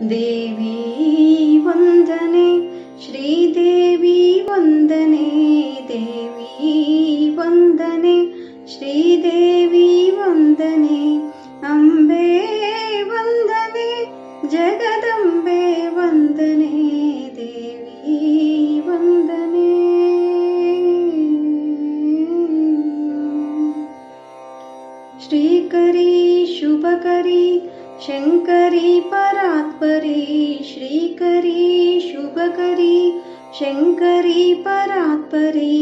ದೇವಿ ವಂದನೆ ಶ್ರೀದೇವಿ ವಂದನೆ ದೇವಿ ವಂದನೆ ಶ್ರೀದೇವಿ ವಂದನೆ ಅಂಬೆ ವಂದನೆ ಜಗದಂಬೆ ವಂದನೆ ದೇವಿ ವಂದನೆ ಶ್ರೀಕರಿ ಶುಭಕರಿ ಶಂಕರಿ ಪರಾತ್ಪರಿ ಶ್ರೀಕರಿ ಶುಭಕರಿ ಶಂಕರಿ ಪರಾತ್ಪರಿ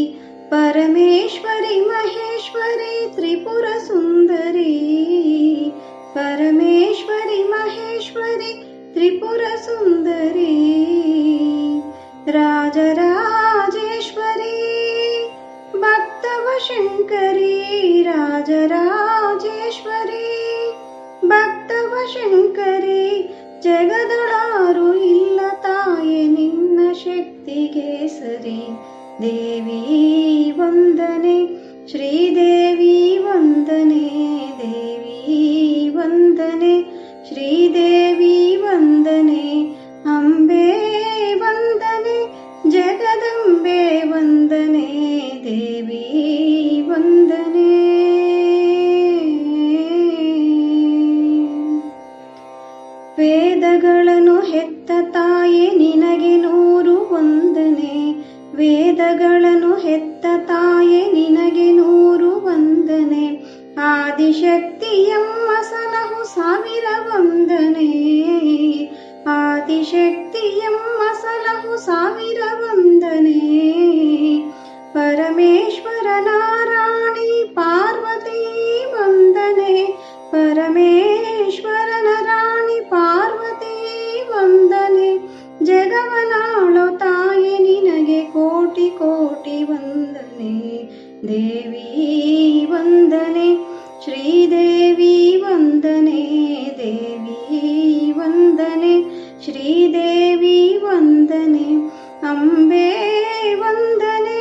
ಪರಮೇಶ್ವರಿ ಮಹೇಶ್ವರಿ ತ್ರಿಪುರ ಸುಂದರಿ ಪರಮೇಶ್ವರಿ ಮಹೇಶ್ವರಿ ತ್ರಿಪುರ ಸುಂದರಿ ರಾಜರಾಜೇಶ್ವರಿ ಭಕ್ತವ ಶಂಕರಿ ರಾಜರಾಜೇಶ್ವರಿ ಭಕ್ತವ ಶಂಕರಿ ಜಗದೊಳಾರು ಇಲ್ಲ ತಾಯೆ ನಿನ್ನ ಶಕ್ತಿಗೆ ಸರಿ ದೇವಿ ವಂದನೆ ಶ್ರೀದೇವಿ ವಂದನೆ ದೇವಿ ವಂದನೆ ಶ್ರೀದೇವಿ ವಂದನೆ ಅಂಬೆ ವಂದನೆ ಜಗದಂಬೆ ವಂದನೆ ದೇವಿ ವಂದನೆ ವೇದಗಳನ್ನು ಹೆತ್ತ ತಾಯೆ ನಿನಗೆ ನೂರು ವಂದನೆ ವೇದಗಳನ್ನು ಹೆತ್ತ ತಾಯೆ ನಿನಗೆ ನೂರು ವಂದನೆ ಆದಿಶಕ್ತಿಯಮ್ಮ ಸಲಹು ಸಾವಿರ ವಂದನೆ ಆದಿಶಕ್ತಿಯಮ್ಮ ಸಲಹು ಸಾವಿರ ವಂದನೆ ಪರಮೇಶ್ವರ ನಾರಾಯಣಿ ಪಾರ್ವತಿ ವಂದನೆ ಪರಮೇಶ್ವರನ ರಾಣಿ ಪಾರ್ವತಿ ವಂದನೆ ಜಗವನಾಳೋ ತಾಯಿ ನಿನಗೆ ಕೋಟಿ ಕೋಟಿ ವಂದನೆ ದೇವಿ ವಂದನೆ ಶ್ರೀದೇವಿ ವಂದನೆ ದೇವಿ ವಂದನೆ ಶ್ರೀದೇವಿ ವಂದನೆ ಅಂಬೆ ವಂದನೆ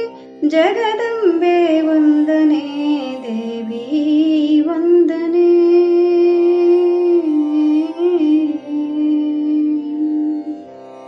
ಜಗದಂಬೆ ವಂದನೆ